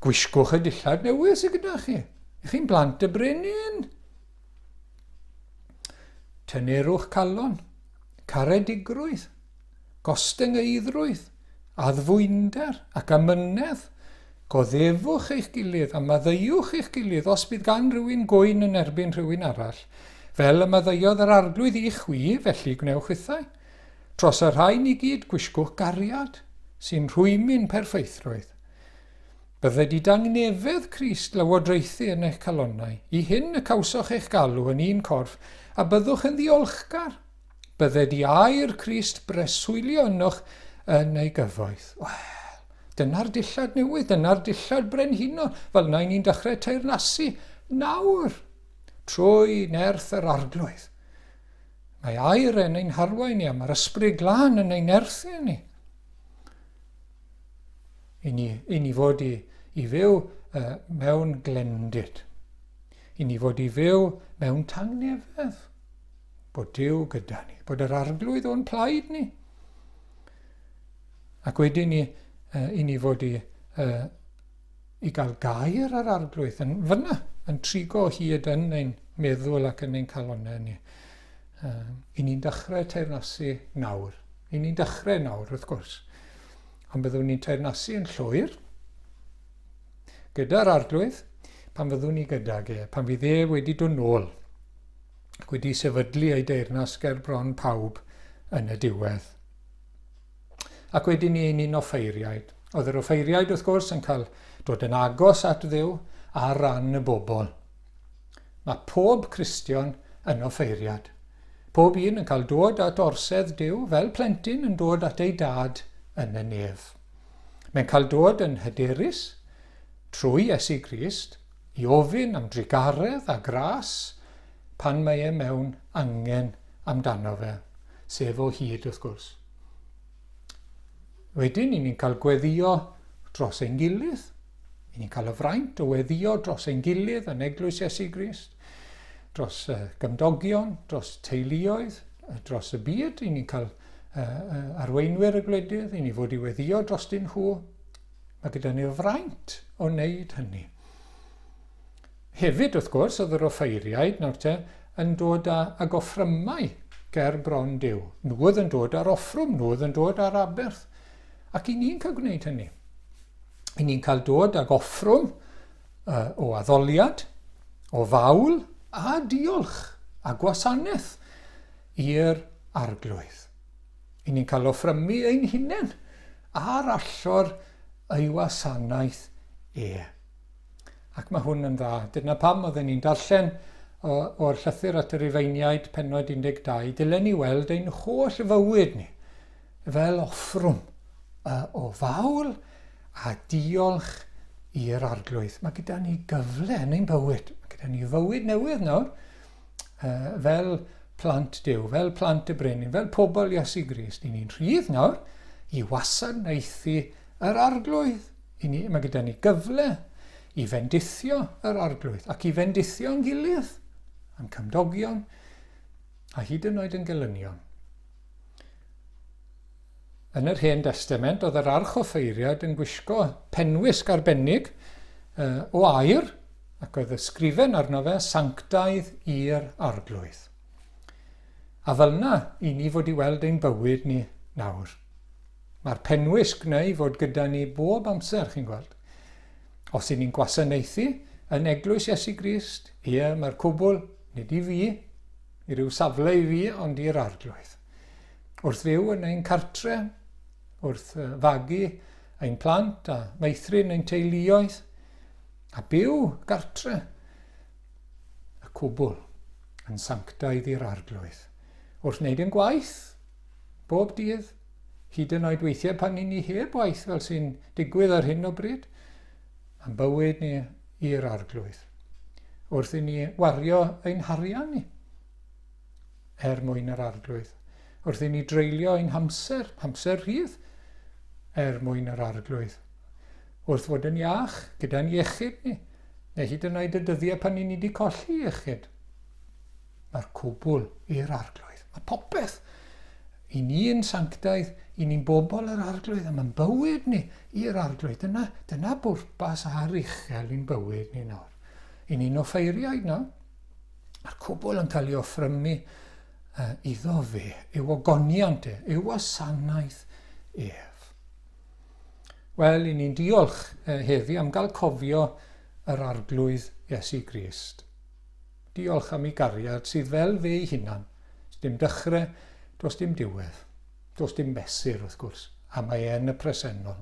gwisgwch y dillad newydd sydd gyda chi. Chi'n blant y brenin. Tynerwch calon, caredigrwydd, gostyngeidrwydd, addfwynder ac amynedd. Goddefwch eich gilydd a maddeuwch eich gilydd os bydd gan rhywun gwyn yn erbyn rhywun arall. Fel y maddeiodd yr arglwydd i chwi, felly gwnewch hithau. Dros y rhain i gyd gwisgwch gariad sy'n rhwymu'n perfeithrwydd. Bydde di dangnefedd Crist lywodraethu yn eich calonnau. I hyn y cawsoch eich galw yn un corff, a byddwch yn ddiolchgar. Bydde di air Crist breswylio ynoch yn ei gyfoeth. Wel, dyna'r dillad newydd, dyna'r dillad brenhinol, fel na ni'n dechrau teyrnasu nawr, trwy nerth yr arglwydd. Mae air yn ein harwain ni, a mae'r ysbryd glân yn ein nerthu ni. I ni fod i fyw mewn glendid. I ni fod i fyw mewn tangnefedd. Bod Duw gyda ni. Bod yr arglwydd o'n plaid ni. Ac wedyn ni, i ni fod i gael gair ar arglwydd yn fyna, yn trigo hyd yn ein meddwl ac yn ein calonau ni. I ni'n dechrau teyrnasu nawr. I ni'n dechrau nawr, wrth gwrs. Ond byddwn ni'n teyrnasu yn llwyr, gyda'r arglwydd, pan fyddwn ni gydag pan fydd wedi dod nôl, ac wedi sefydlu ei deyrnas ger bron pawb yn y diwedd. Ac wedyn ni ein offeiriaid. Oedd yr offeiriaid, wrth gwrs, yn cael dod yn agos at Dduw a ran y bobl. Mae pob Cristion yn offeiriad. Pob un yn cael dod at orsedd Duw fel plentyn yn dod at ei dad yn y nef. Mae'n cael dod yn hyderus trwy Iesu Grist i ofyn am drigaredd a gras pan mae e mewn angen amdano fe, sef o hyd wrth gwrs. Wedyn, ni'n cael gweddio dros ein gilydd. Ni'n cael y fraint o weddio dros ein gilydd yn Eglwys Iesu Grist, dros gymdogion, dros teuluoedd, dros y byd. Ni'n cael arweinwyr y gwledydd, i ni fod i weddio dros dyn nhw. Mae gyda ni'r fraint o wneud hynny. Hefyd, wrth gwrs, oedd yr offeiriaid yn dod ag offrymau ger bron Duw. Nhw oedd yn dod ar offrwm, nhw oedd yn dod ar aberth. Ac i ni'n cael gwneud hynny. I ni'n cael dod ag offrwm o addoliad, o fawl a diolch a gwasanaeth i'r arglwydd. I ni'n cael offrymu ein hunain a'r allor ei wasanaeth Ac mae hwn yn dda. Dyna pam oedden ni'n darllen o'r llythyr at yr Rufeiniaid pennod 12. Dylen ni weld ein holl fywyd ni fel offrwm o fawl a diolch i'r arglwydd. Mae gyda ni gyfle yn ein bywyd. Mae gyda ni fywyd newydd nawr fel plant Duw, fel plant y brenin, fel pobl Iesu Grist. I ni'n rhydd nawr i wasanaethu yr arglwydd. Mae gyda ni gyfle i fendithio yr arglwydd ac i fendithio'n gilydd yn cymdogion a hyd yn oed yn gelynion. Yn yr Hen Testament, oedd yr arch offeiriad yn gwisgo penwisg arbennig o aur ac oedd ysgrifen arno fe sanctaidd i'r arglwydd. A fel yna, i ni fod i weld ein bywyd ni nawr. Mae'r penwisg neu fod gyda ni bob amser, chi'n gweld. Os i ni'n gwasanaethu yn Eglwys Iesu Grist, mae'r cwbl, nid i fi, i ryw safle i fi, ond i'r arglwydd. Wrth fyw yn ein cartre, wrth fagu ein plant a meithrin ein teuluoedd, a byw gartre, y cwbl yn sanctaidd i'r arglwydd. Wrth wneud yn gwaith, bob dydd, hyd yn oed weithiau pan ni heb waith fel sy'n digwydd ar hyn o bryd, yn bywyd ni i'r arglwydd. Wrth i ni wario ein harian ni mwyn yr arglwydd. Wrth i ni dreulio ein hamser rhydd mwyn yr arglwydd. Wrth fod yn iach gyda'n iechyd ni, neu hyd yn oed y dyddiau pan ni wedi colli iechyd. Mae'r cwbl i'r arglwydd. Mae popeth i ni'n sanctaidd, i ni'n bobl yr arglwydd, a mae'n bywyd ni i'r arglwydd. Dyna bwrpas a'r uchel i'n bywyd ni nawr. I ni'n offeiriaid nawr. A'r cwbl yn cael ei offrymu iddo fe, yw ogoniant yw wasanaeth ef. Wel, i ni'n diolch heddi am gael cofio yr arglwydd Iesu Grist. Diolch am ei gariad sydd fel fe ei hunan. Does dim dechrau, does dim diwedd. Does dim mesur, wrth gwrs, a mae yn y presennol.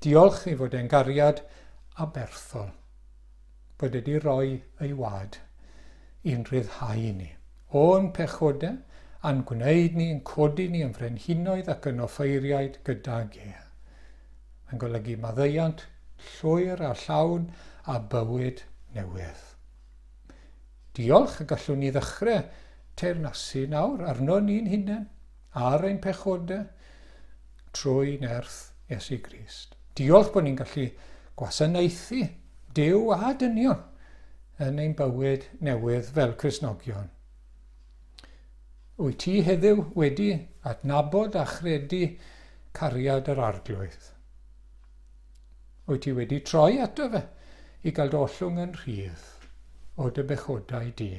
Diolch i fod e'n gariad aberthol, bod wedi rhoi ei wad i'n rhyddhau ni. O'n pechodau, a'n gwneud ni, yn codi ni yn frenhinoedd ac yn offeiriaid gydag e. Mae'n golygu maddeuant, llwyr a llawn a bywyd newydd. Diolch y gallwn ni ddechrau teyrnasu nawr arno ni'n hunain, ar ein pechodau, trwy nerth Iesu Grist. Diolch bod ni'n gallu gwasanaethu Duw a dynion yn ein bywyd newydd fel Cristnogion. Wyt ti heddiw wedi adnabod a chredu cariad yr arglwydd? Wyt ti wedi troi ato fe i gael dollwng yn rhydd o dy bechodau di,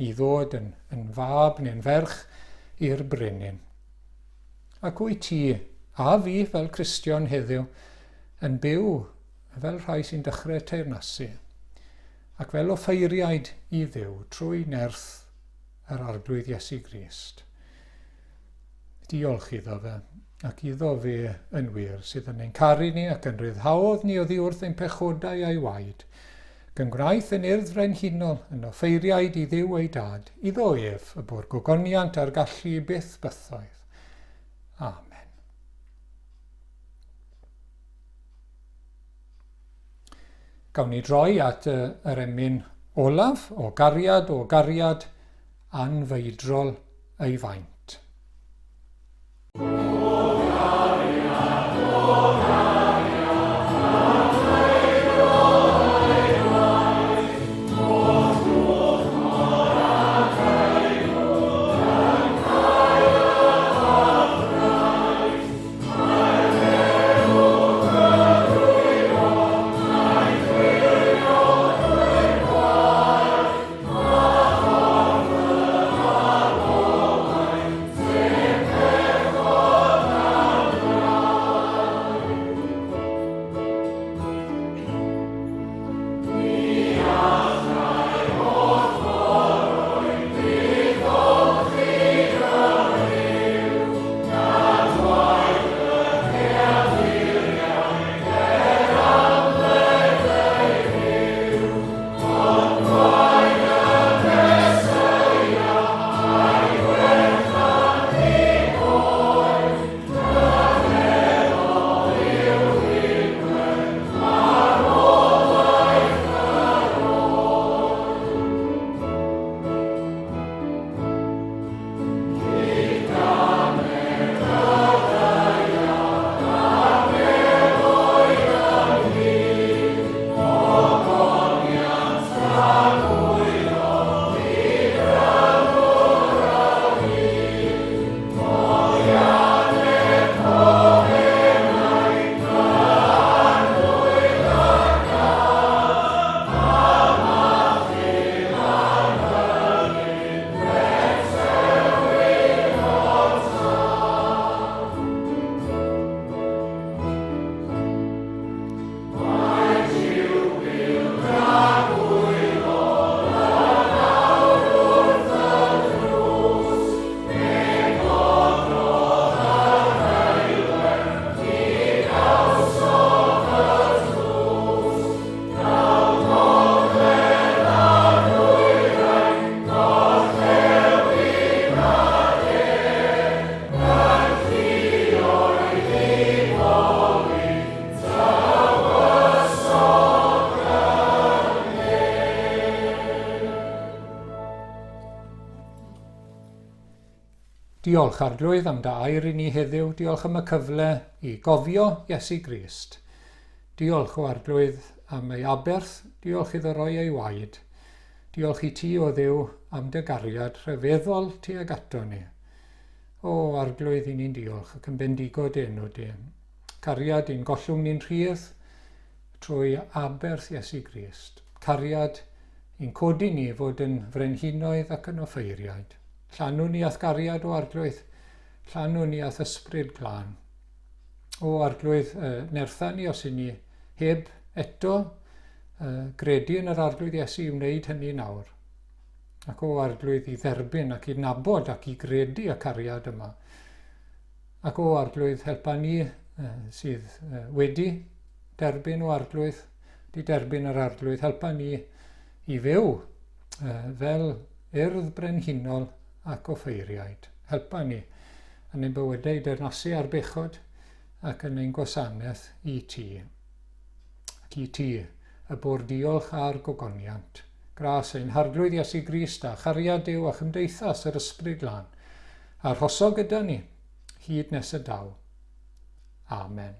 i ddod yn fab neu'n ferch i'r brenin? Ac wyt ti a fi fel Cristion heddiw yn byw fel rhai sy'n dechrau teyrnasu ac fel offeiriaid i Dduw trwy nerth yr arglwydd Iesu Grist. Diolch iddo fe ac iddo fe yn wir sydd yn ein caru ni ac yn ryddhaodd ni oddi wrth ein pechodau a'i waed, gyngwraeth yn urdd frenhinol yn offeiriaid i Dduw ei dad, iddo ef y bwr gogoniant a'r gallu byth bythoedd. Amen. Gawn ni droi at yr emyn olaf o gariad anfeidrol ei faint. Diolch Arglwydd am dy air i ni heddiw. Diolch am y cyfle i gofio Iesu Grist. Diolch o Arglwydd am ei aberth. Diolch iddo roi ei waed. Diolch i ti o Dduw am dy gariad rhyfeddol tuag ato ni. O Arglwydd i ni'n diolch ac yn bendigod enw di. Cariad i'n gollwng ni'n rhydd trwy aberth Iesu Grist. Cariad i'n codi ni fod yn frenhinoedd ac yn offeiriaid. Llanw ni ath gariad o Arglwydd, llanw ni ath ysbryd glân. O Arglwydd, nertha ni os i ni heb eto gredu yn yr Arglwydd Iesu i wneud hynny nawr. Ac o Arglwydd i dderbyn ac i nabod ac i gredu y cariad yma. Ac o Arglwydd helpa ni sydd wedi derbyn o Arglwydd, di derbyn yr Arglwydd, helpa ni i fyw fel urdd brenhinol ac offeiriaid. Helpa ni yn ein bywydau dernasu ar bechod ac yn ein gwasanaeth i ti. Ac i ti, y bwr diolch a'r gogoniant. Gras ein harglwydd Iesu Grist a chariad Duw a chymdeithas yr ysbryd glân. A'r hoso gyda ni, hyd nes y daw. Amen.